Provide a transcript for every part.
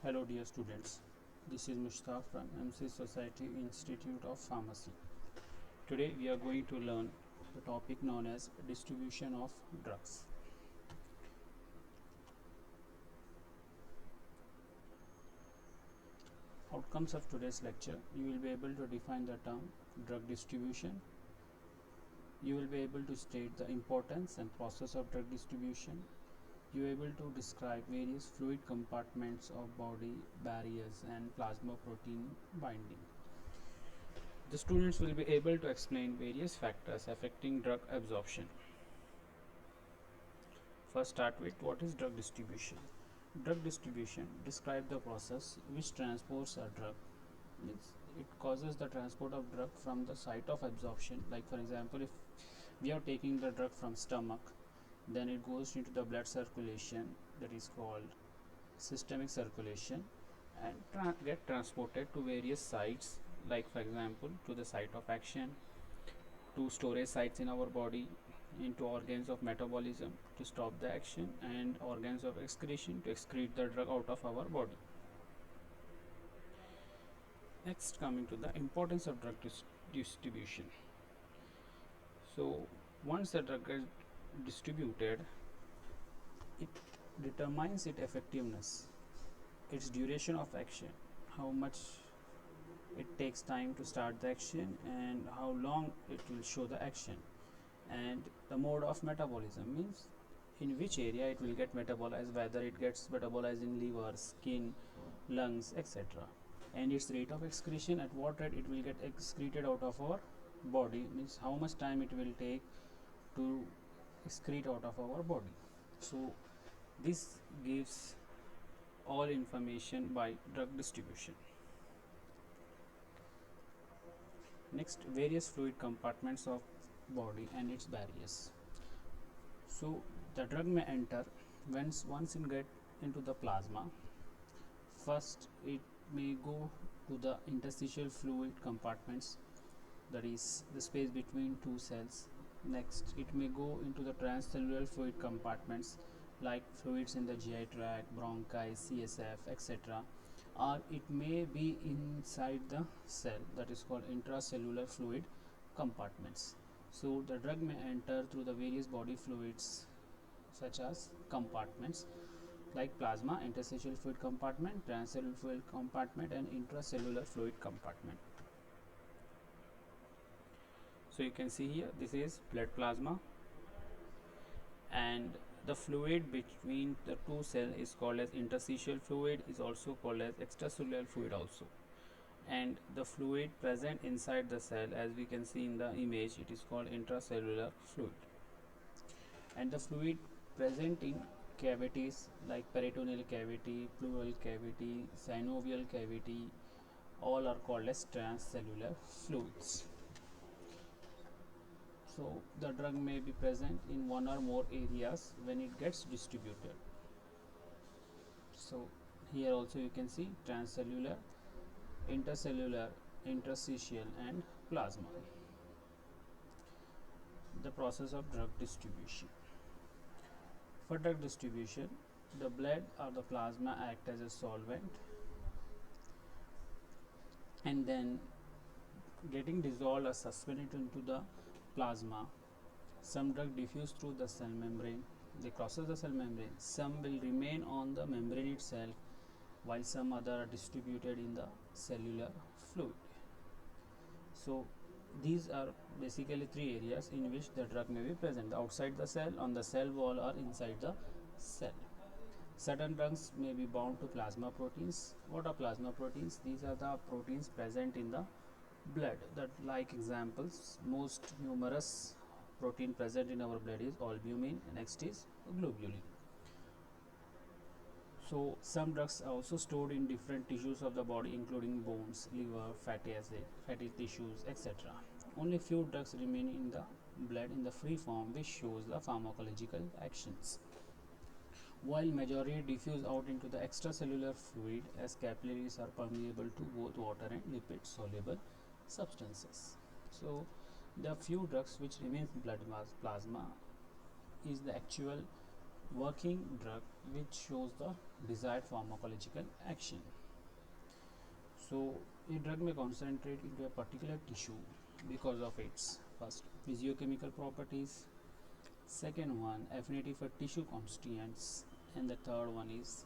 Hello dear students, this is Mushtaq from MC Society Institute of Pharmacy. Today we are going to learn the topic known as distribution of drugs. Outcomes of today's lecture: you will be able to define the term drug distribution. You will be able to state the importance and process of drug distribution. You are able to describe various fluid compartments of body, barriers and plasma protein binding. The students will be able to explain various factors affecting drug absorption. First, start with what is drug distribution. Drug distribution describes the process which transports a drug. It causes the transport of drug from the site of absorption. Like for example, if we are taking the drug from stomach, then it goes into the blood circulation, that is called systemic circulation, and get transported to various sites, like for example to the site of action, to storage sites in our body, into organs of metabolism to stop the action, and organs of excretion to excrete the drug out of our body. Next, coming to the importance of drug distribution. So once the drug is distributed, it determines its effectiveness, its duration of action, how much it takes time to start the action and how long it will show the action, and the mode of metabolism means in which area it will get metabolized, whether it gets metabolized in liver, skin, lungs, etc., and its rate of excretion, at what rate it will get excreted out of our body, means how much time it will take to excrete out of our body. So this gives all information by drug distribution. Next, various fluid compartments of body and its barriers. So the drug may enter once it get into the plasma. First, it may go to the interstitial fluid compartments, that is the space between two cells. Next, it may go into the transcellular fluid compartments like fluids in the GI tract, bronchi, CSF, etc., or it may be inside the cell, that is called intracellular fluid compartments. So the drug may enter through the various body fluids such as compartments like plasma, interstitial fluid compartment, transcellular fluid compartment and intracellular fluid compartment. So you can see here, this is blood plasma, and the fluid between the two cells is called as interstitial fluid, is also called as extracellular fluid also. And the fluid present inside the cell, as we can see in the image, it is called intracellular fluid. And the fluid present in cavities like peritoneal cavity, pleural cavity, synovial cavity, all are called as transcellular fluids. So the drug may be present in one or more areas when it gets distributed. So here also you can see transcellular, intercellular, interstitial and plasma. The process of drug distribution. For drug distribution, the blood or the plasma act as a solvent, and then getting dissolved or suspended into the plasma. Some drug diffuse through the cell membrane, they crosses the cell membrane. Some will remain on the membrane itself, while some other are distributed in the cellular fluid. So these are basically three areas in which the drug may be present: outside the cell, on the cell wall or inside the cell. Certain drugs may be bound to plasma proteins. What are plasma proteins? These are the proteins present in the blood. That, like examples, most numerous protein present in our blood is albumin, next is globulin. So some drugs are also stored in different tissues of the body, including bones, liver, fatty acid, fatty tissues, etc. Only few drugs remain in the blood in the free form, which shows the pharmacological actions, while majority diffuse out into the extracellular fluid, as capillaries are permeable to both water and lipid soluble substances. So the few drugs which remains in blood plasma is the actual working drug which shows the desired pharmacological action. So a drug may concentrate into a particular tissue because of its first physiochemical properties, second one affinity for tissue constituents, and the third one is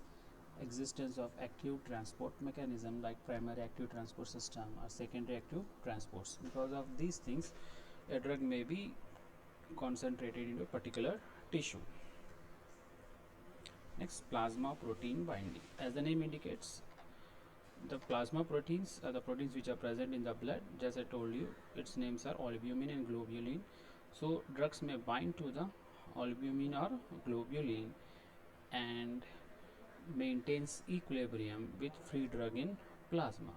existence of active transport mechanism like primary active transport system or secondary active transports. Because of these things, a drug may be concentrated into a particular tissue. Next, plasma protein binding. As the name indicates, the plasma proteins are the proteins which are present in the blood. Just I told you, its names are albumin and globulin. So drugs may bind to the albumin or globulin and maintains equilibrium with free drug in plasma.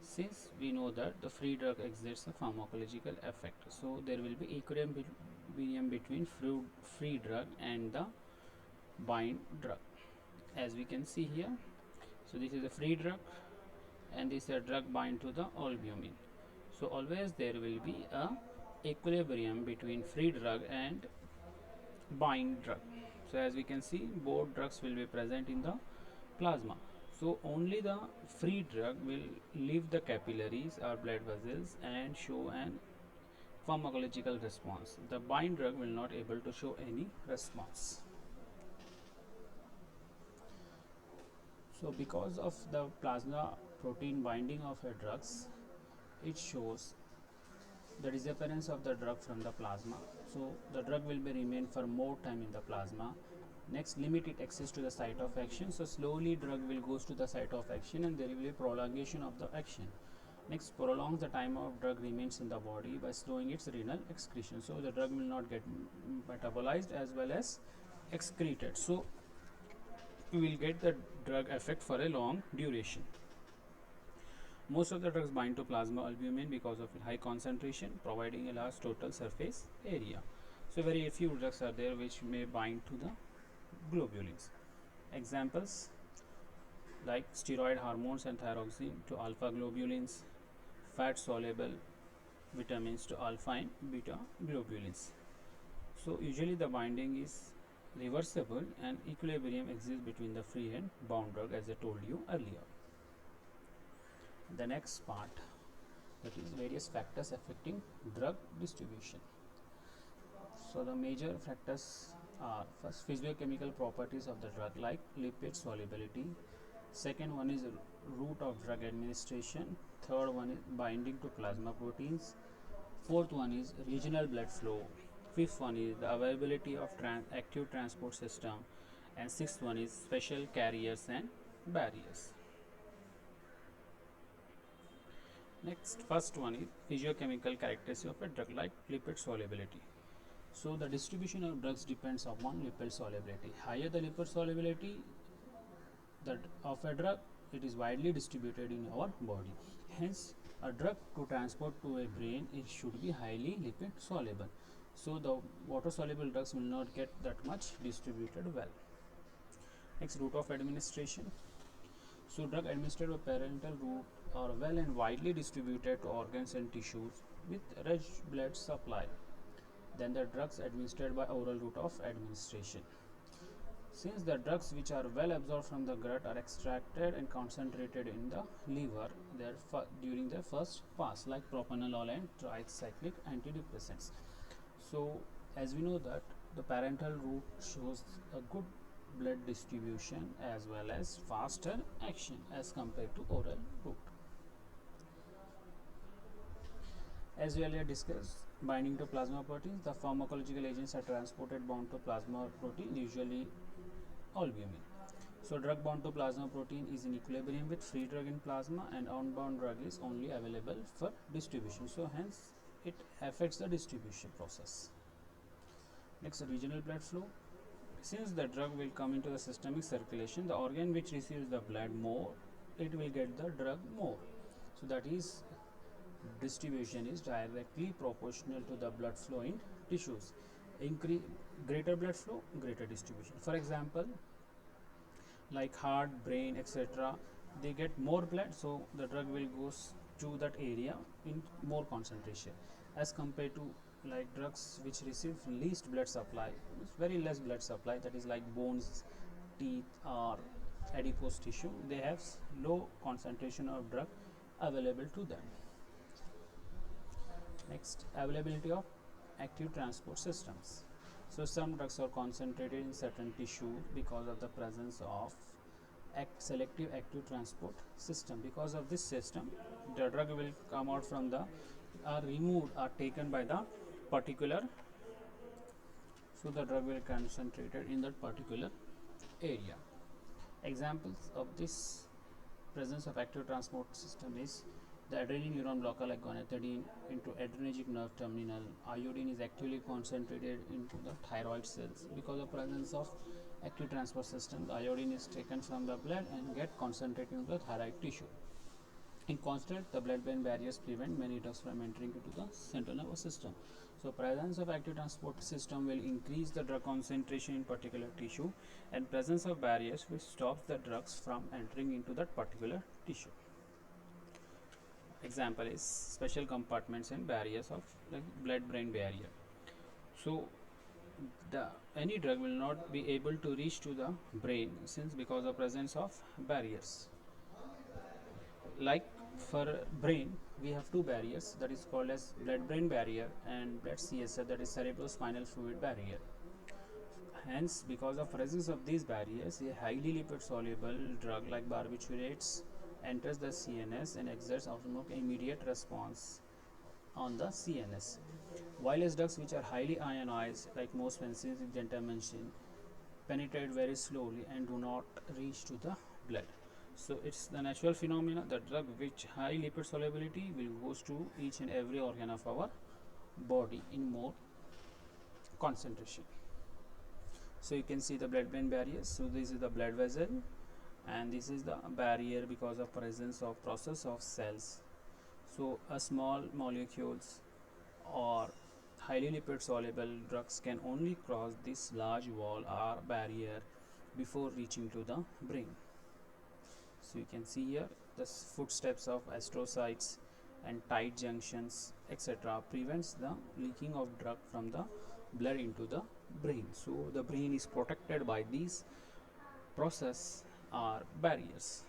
Since we know that the free drug exerts a pharmacological effect, so there will be equilibrium between free drug and the bind drug, as we can see here. So this is a free drug and this is a drug bind to the albumin. So always there will be a equilibrium between free drug and bind drug. So as we can see, both drugs will be present in the plasma. So only the free drug will leave the capillaries or blood vessels and show an pharmacological response. The bind drug will not able to show any response. So because of the plasma protein binding of a drugs, it shows the disappearance of the drug from the plasma. So the drug will be remain for more time in the plasma. Next, limited access to the site of action. So slowly drug will goes to the site of action and there will be prolongation of the action. Next, prolongs the time of drug remains in the body by slowing its renal excretion. So the drug will not get metabolized as well as excreted. So we will get the drug effect for a long duration. Most of the drugs bind to plasma albumin because of high concentration, providing a large total surface area. So very few drugs are there which may bind to the globulins. Examples like steroid hormones and thyroxine to alpha globulins, fat soluble vitamins to alpha and beta globulins. So usually the binding is reversible and equilibrium exists between the free and bound drug, as I told you earlier. The next part, that is various factors affecting drug distribution. So the major factors are first physiochemical properties of the drug like lipid solubility, second one is route of drug administration, third one is binding to plasma proteins, fourth one is regional blood flow, fifth one is the availability of active transport system, and sixth one is special carriers and barriers. Next, first one is physiochemical characteristics of a drug like lipid solubility. So the distribution of drugs depends upon lipid solubility. Higher the lipid solubility of a drug, it is widely distributed in our body. Hence, a drug to transport to a brain, it should be highly lipid soluble. So the water soluble drugs will not get that much distributed well. Next, route of administration. So drug administered by parental route are well and widely distributed to organs and tissues with rich blood supply than the drugs administered by oral route of administration. Since the drugs which are well absorbed from the gut are extracted and concentrated in the liver during their first pass, like propranolol and tricyclic antidepressants. So as we know that the parental route shows a good blood distribution as well as faster action as compared to oral route. As we earlier discussed, binding to plasma proteins, the pharmacological agents are transported bound to plasma protein, usually albumin. So drug bound to plasma protein is in equilibrium with free drug in plasma, and unbound drug is only available for distribution. So hence it affects the distribution process. Next, regional blood flow. Since the drug will come into the systemic circulation, the organ which receives the blood more, it will get the drug more. So that is, distribution is directly proportional to the blood flow in tissues. Greater blood flow, greater distribution. For example, like heart, brain, etc., they get more blood, so the drug will goes to that area in more concentration, as compared to like drugs which receive least blood supply, very less blood supply, that is like bones, teeth or adipose tissue, they have low concentration of drug available to them. Next, availability of active transport systems. So some drugs are concentrated in certain tissue because of the presence of selective active transport system. Because of this system, the drug will come out from the are removed or taken by the particular, so the drug will concentrated in that particular area. Examples of this presence of active transport system is the adrenaline neuron blocker like gonethidine into adrenergic nerve terminal. Iodine is actively concentrated into the thyroid cells. Because of presence of active transport system, the iodine is taken from the blood and get concentrated into the thyroid tissue. In contrast, the blood-brain barriers prevent many drugs from entering into the central nervous system. So, presence of active transport system will increase the drug concentration in particular tissue, and presence of barriers which stops the drugs from entering into that particular tissue. Example is special compartments and barriers of the blood-brain barrier. So, the any drug will not be able to reach to the brain since because of presence of barriers. Like for brain, we have two barriers, that is called as blood brain barrier and blood CSF, that is cerebrospinal fluid barrier. Hence, because of presence of these barriers, a highly lipid soluble drug like barbiturates enters the CNS and exerts almost immediate response on the CNS. While as drugs which are highly ionized like most penicillin, gentamicin, penetrate very slowly and do not reach to the blood. So it's the natural phenomena that drug which high lipid solubility will goes to each and every organ of our body in more concentration. So you can see the blood brain barriers. So this is the blood vessel and this is the barrier because of presence of process of cells. So a small molecules or highly lipid soluble drugs can only cross this large wall or barrier before reaching to the brain. So you can see here the footsteps of astrocytes and tight junctions etc. prevents the leaking of drug from the blood into the brain. So the brain is protected by these process or barriers.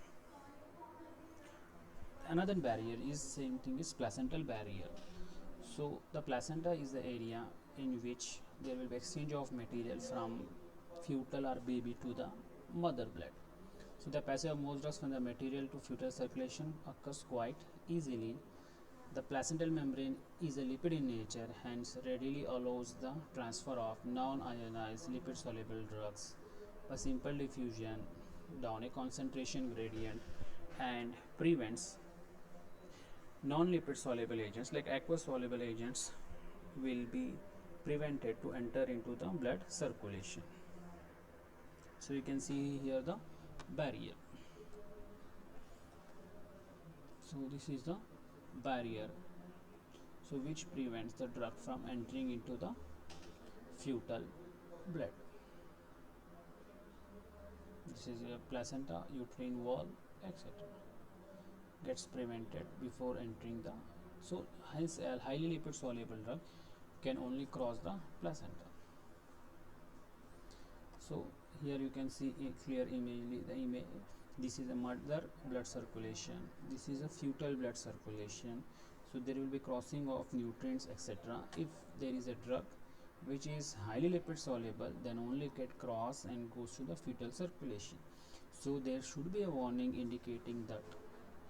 Another barrier is same thing is placental barrier. So the placenta is the area in which there will be exchange of material from fetal or baby to the mother blood. So the passage of most drugs from the material to fetal circulation occurs quite easily. The placental membrane is a lipid in nature, hence readily allows the transfer of non-ionized lipid-soluble drugs by simple diffusion down a concentration gradient and prevents non-lipid soluble agents like aqueous soluble agents will be prevented to enter into the blood circulation. So you can see here the barrier. So this is the barrier, so which prevents the drug from entering into the fetal blood. This is a placenta, uterine wall, etc. gets prevented before entering the, so hence a highly lipid soluble drug can only cross the placenta. So here you can see a clear image, the image, this is a mother blood circulation, this is a fetal blood circulation. So there will be crossing of nutrients etc. If there is a drug which is highly lipid soluble, then only get cross and goes to the fetal circulation. So there should be a warning indicating that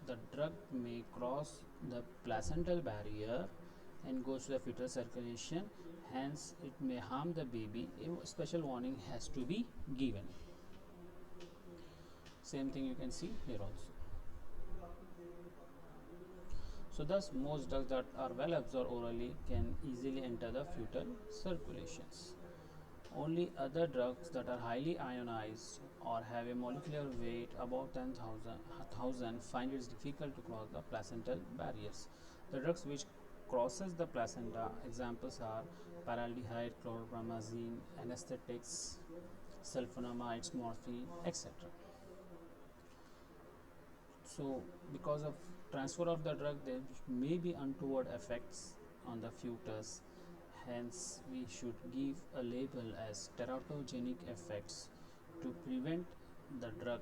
the drug may cross the placental barrier and goes to the fetal circulation, hence it may harm the baby. A special warning has to be given. Same thing you can see here also. So thus most drugs that are well absorbed orally can easily enter the fetal circulations. Only other drugs that are highly ionized or have a molecular weight above 10,000 find it difficult to cross the placental barriers. The drugs which crosses the placenta, examples are paraldehyde, chlorpromazine, anesthetics, sulfonamides, morphine, etc. So because of transfer of the drug, there may be untoward effects on the fetus. Hence, we should give a label as teratogenic effects to prevent the drug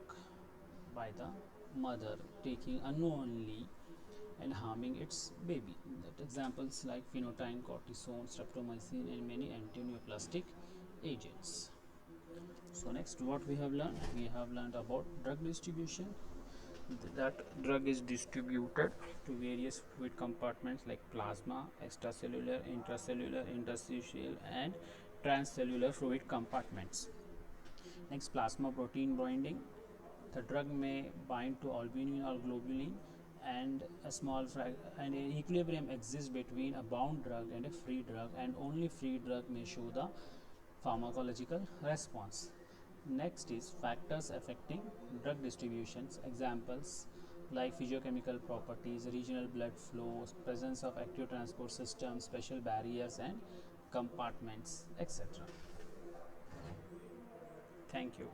by the mother taking unknowingly and harming its baby. That examples like phenytoin, cortisone, streptomycin, and many antineoplastic agents. So next, what we have learned? We have learned about drug distribution. That drug is distributed to various fluid compartments like plasma, extracellular, intracellular, interstitial, and transcellular fluid compartments. Next, plasma protein binding. The drug may bind to albumin or globulin, and and an equilibrium exists between a bound drug and a free drug, and only free drug may show the pharmacological response. Next is factors affecting drug distributions. Examples like physiochemical properties, regional blood flows, presence of active transport systems, special barriers and compartments, etc. Thank you.